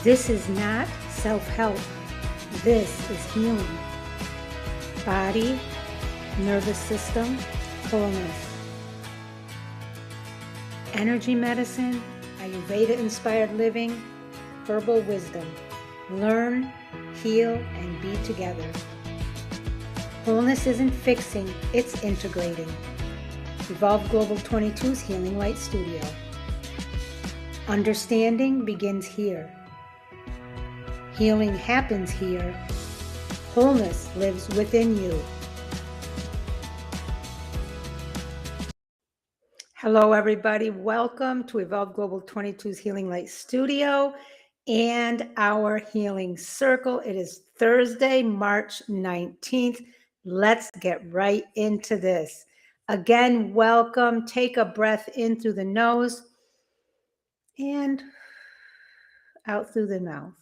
This is not self-help. This is healing. Body, nervous system, wholeness. Energy medicine, Ayurveda-inspired living, herbal wisdom. Learn, heal, and be together. Wholeness isn't fixing, it's integrating. Evolve Global 22's Healing Light Studio. Understanding begins here. Healing happens here. Wholeness lives within you. Hello, everybody. Welcome to Evolve Global 22's Healing Light Studio and our Healing Circle. It is Thursday, March 19th. Let's get right into this. Again, welcome. Take a breath in through the nose and out through the mouth.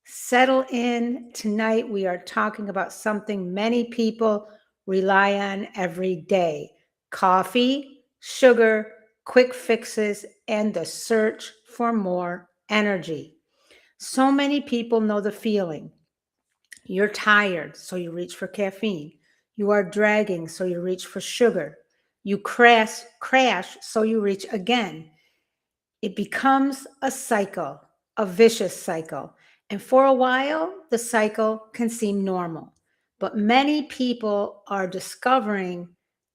Settle in. Tonight, we are talking about something many people rely on every day: coffee, sugar, quick fixes, and the search for more energy. So many people know the feeling. You're tired, so you reach for caffeine. You are dragging, so you reach for sugar. You crash, so you reach again. It becomes a cycle, a vicious cycle. And for a while, the cycle can seem normal. But many people are discovering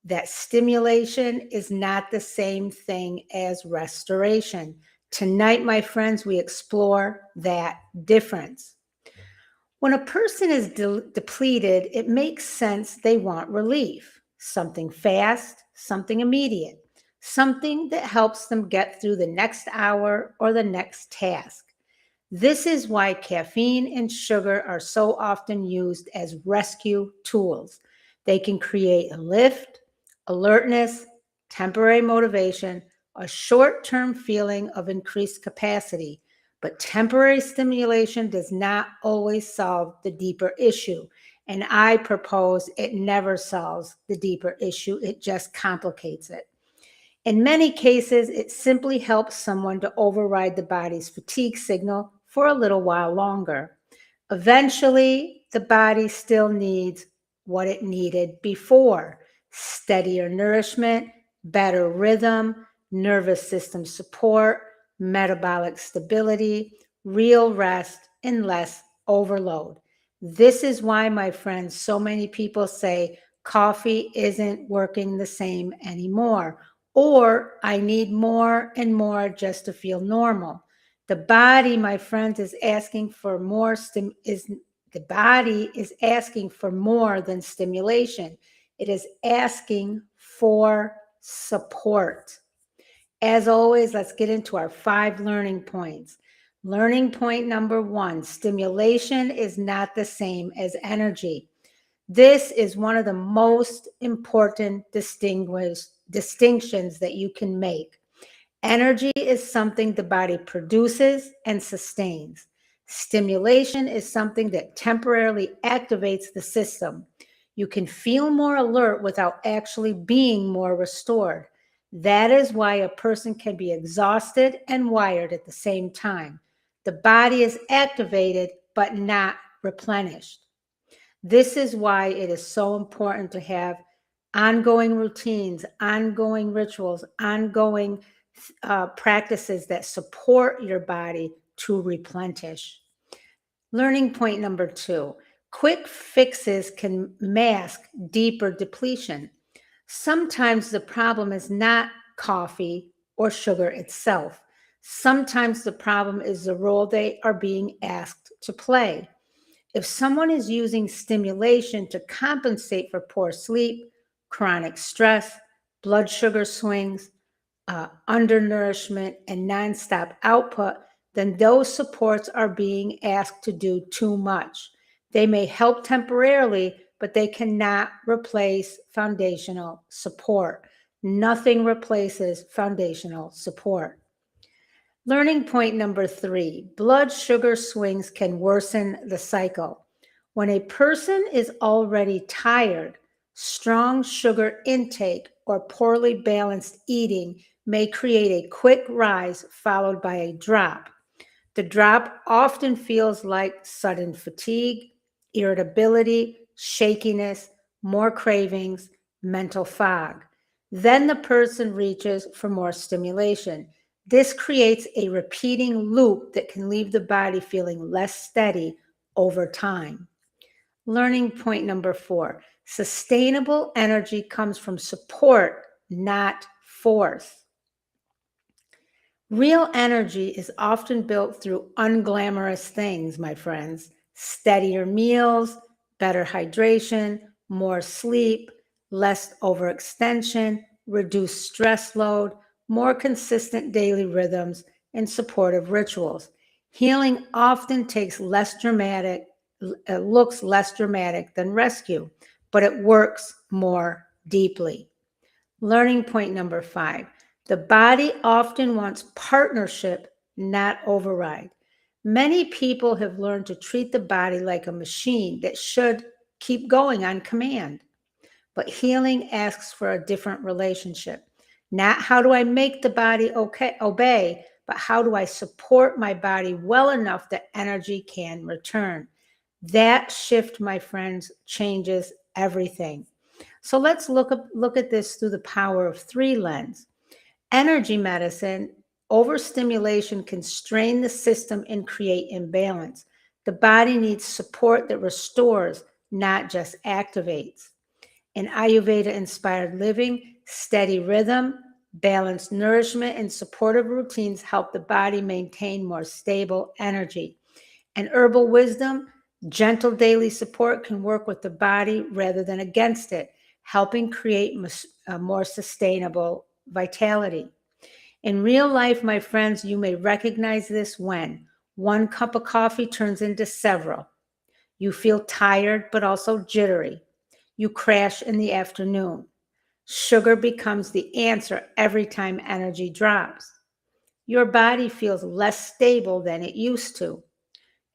that stimulation is not the same thing as restoration. Tonight, my friends, we explore that difference. When a person is depleted, it makes sense they want relief, something fast, something immediate, something that helps them get through the next hour or the next task. This is why caffeine and sugar are so often used as rescue tools. They can create a lift, alertness, temporary motivation, a short-term feeling of increased capacity, but temporary stimulation does not always solve the deeper issue. And I propose it never solves the deeper issue. It just complicates it. In many cases, it simply helps someone to override the body's fatigue signal for a little while longer. Eventually, the body still needs what it needed before: steadier nourishment, better rhythm, nervous system support, metabolic stability, real rest, and less overload. This is why, my friends, so many people say coffee isn't working the same anymore, or I need more and more just to feel normal. The body, my friends, is asking for more the body is asking for more than stimulation. It is asking for support. As always, let's get into our 5 learning points. Learning point number 1, stimulation is not the same as energy. This is one of the most important distinctions that you can make. Energy is something the body produces and sustains. Stimulation is something that temporarily activates the system. You can feel more alert without actually being more restored. That is why a person can be exhausted and wired at the same time. The body is activated but not replenished. This is why it is so important to have ongoing routines, ongoing rituals, ongoing practices that support your body to replenish. Learning point number 2, quick fixes can mask deeper depletion. Sometimes the problem is not coffee or sugar itself. Sometimes the problem is the role they are being asked to play. If someone is using stimulation to compensate for poor sleep, chronic stress, blood sugar swings, undernourishment, and nonstop output, then those supports are being asked to do too much. They may help temporarily, but they cannot replace foundational support. Nothing replaces foundational support. Learning point number 3, blood sugar swings can worsen the cycle. When a person is already tired, strong sugar intake or poorly balanced eating may create a quick rise followed by a drop. The drop often feels like sudden fatigue, irritability, shakiness, more cravings, mental fog. Then the person reaches for more stimulation. This creates a repeating loop that can leave the body feeling less steady over time. Learning point number 4, sustainable energy comes from support, not force. Real energy is often built through unglamorous things, my friends. Steadier meals, better hydration, more sleep, less overextension, reduced stress load, more consistent daily rhythms, and supportive rituals. Healing often looks less dramatic than rescue, but it works more deeply. Learning point number 5, the body often wants partnership, not override. Many people have learned to treat the body like a machine that should keep going on command. But healing asks for a different relationship. Not how do I make the body obey, but how do I support my body well enough that energy can return. That shift, my friends, changes everything. So let's look at this through the power of 3 lens. Energy medicine, overstimulation can strain the system and create imbalance. The body needs support that restores, not just activates. In Ayurveda inspired living, steady rhythm, balanced nourishment, and supportive routines help the body maintain more stable energy. And herbal wisdom, gentle daily support can work with the body rather than against it, helping create a more sustainable vitality. In real life, my friends, you may recognize this when one cup of coffee turns into several. You feel tired, but also jittery. You crash in the afternoon. Sugar becomes the answer every time energy drops. Your body feels less stable than it used to.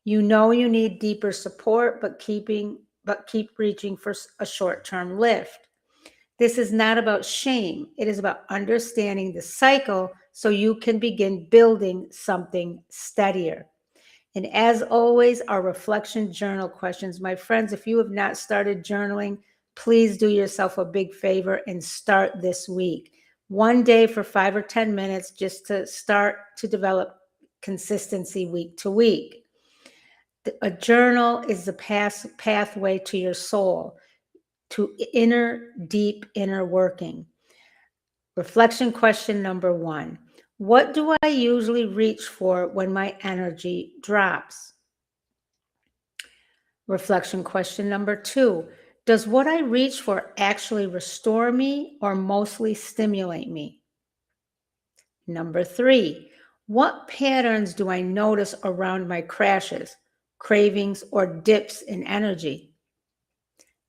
You know you need deeper support, but keep reaching for a short-term lift. This is not about shame. It is about understanding the cycle so you can begin building something steadier. And as always, our reflection journal questions. My friends, if you have not started journaling, please do yourself a big favor and start this week. One day for 5 or 10 minutes just to start to develop consistency week to week. A journal is the pathway to your soul, to deep inner working. Reflection question number 1. What do I usually reach for when my energy drops? Reflection question number 2. Does what I reach for actually restore me or mostly stimulate me? Number 3. What patterns do I notice around my crashes, cravings, or dips in energy?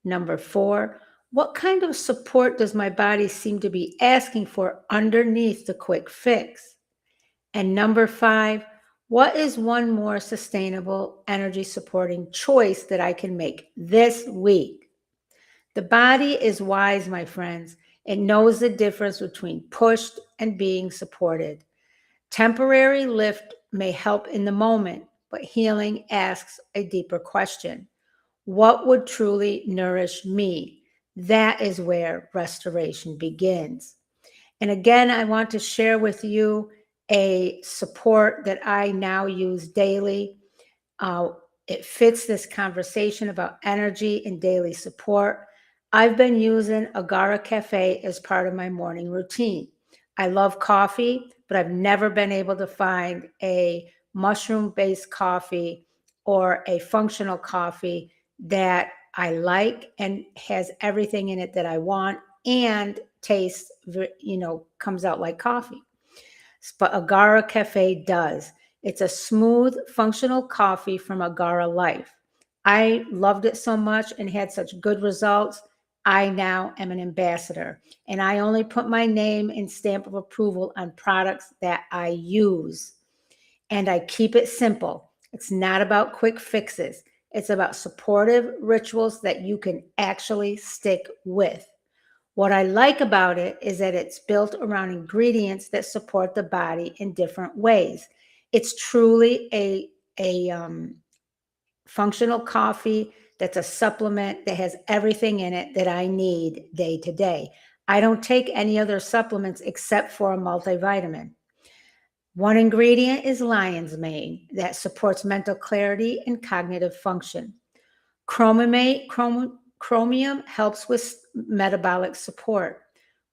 Number 4. What kind of support does my body seem to be asking for underneath the quick fix? And number 5, what is one more sustainable energy supporting choice that I can make this week? The body is wise, my friends. It knows the difference between pushed and being supported. Temporary lift may help in the moment, but healing asks a deeper question. What would truly nourish me? That is where restoration begins. And again, I want to share with you a support that I now use daily. It fits this conversation about energy and daily support. I've been using Agara Café as part of my morning routine. I love coffee, but I've never been able to find a mushroom-based coffee or a functional coffee that I like and has everything in it that I want and tastes, comes out like coffee. But Agara Café does. It's a smooth, functional coffee from AgaraLife. I loved it so much and had such good results. I now am an ambassador, and I only put my name and stamp of approval on products that I use. And I keep it simple. It's not about quick fixes. It's about supportive rituals that you can actually stick with. What I like about it is that it's built around ingredients that support the body in different ways. It's truly a functional coffee that's a supplement that has everything in it that I need day to day. I don't take any other supplements except for a multivitamin. One ingredient is lion's mane that supports mental clarity and cognitive function. Chromium helps with metabolic support.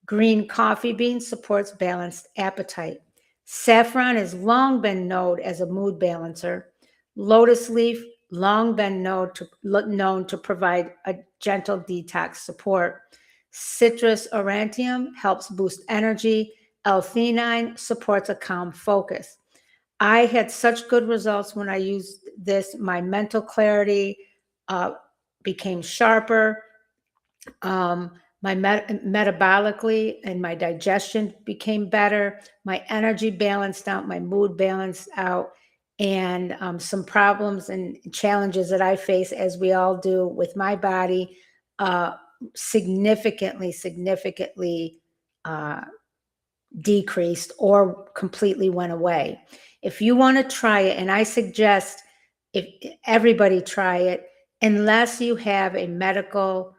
Green coffee bean supports balanced appetite. Saffron has long been known as a mood balancer. Lotus leaf, long been known to provide a gentle detox support. Citrus aurantium helps boost energy. L-theanine supports a calm focus. I had such good results when I used this. My mental clarity became sharper. My metabolically and my digestion became better. My energy balanced out, my mood balanced out, and some problems and challenges that I face, as we all do with my body, uh, significantly uh, decreased or completely went away. If you want to try it, and I suggest if everybody try it, unless you have a medical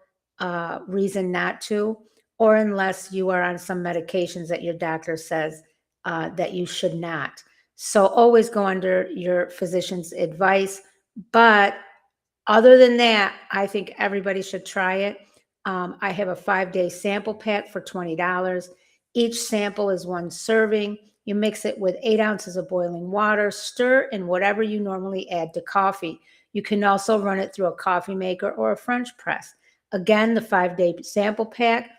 reason not to, or unless you are on some medications that your doctor says that you should not. So always go under your physician's advice. But other than that, I think everybody should try it. I have a 5-day sample pack for $20. Each sample is one serving. You mix it with 8 ounces of boiling water, stir in whatever you normally add to coffee. You can also run it through a coffee maker or a French press. Again, the 5-day sample pack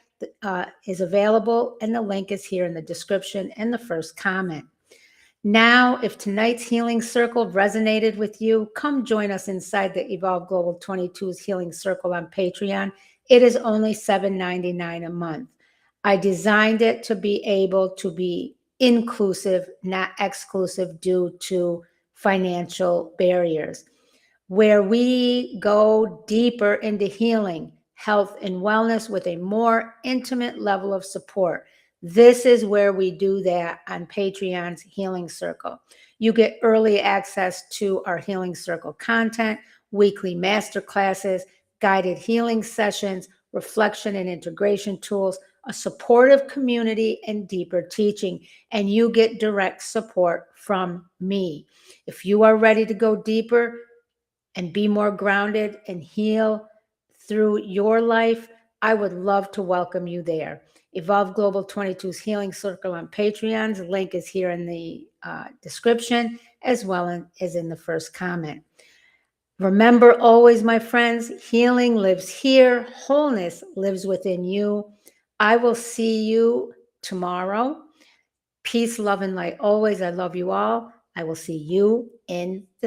is available, and the link is here in the description and the first comment. Now, if tonight's healing circle resonated with you, come join us inside the Evolve Global 22's Healing Circle on Patreon. It is only $7.99 a month. I designed it to be able to be inclusive, not exclusive, due to financial barriers, where we go deeper into healing, health, and wellness with a more intimate level of support. This is where we do that on Patreon's Healing Circle. You get early access to our Healing Circle content, weekly masterclasses, guided healing sessions, reflection and integration tools, a supportive community, and deeper teaching. And you get direct support from me. If you are ready to go deeper and be more grounded and heal through your life, I would love to welcome you there. Evolve Global 22's Healing Circle on Patreon's link is here in the description, as well as in the first comment. Remember always, my friends, healing lives here. Wholeness lives within you. I will see you tomorrow. Peace, love, and light always. I love you all. I will see you in the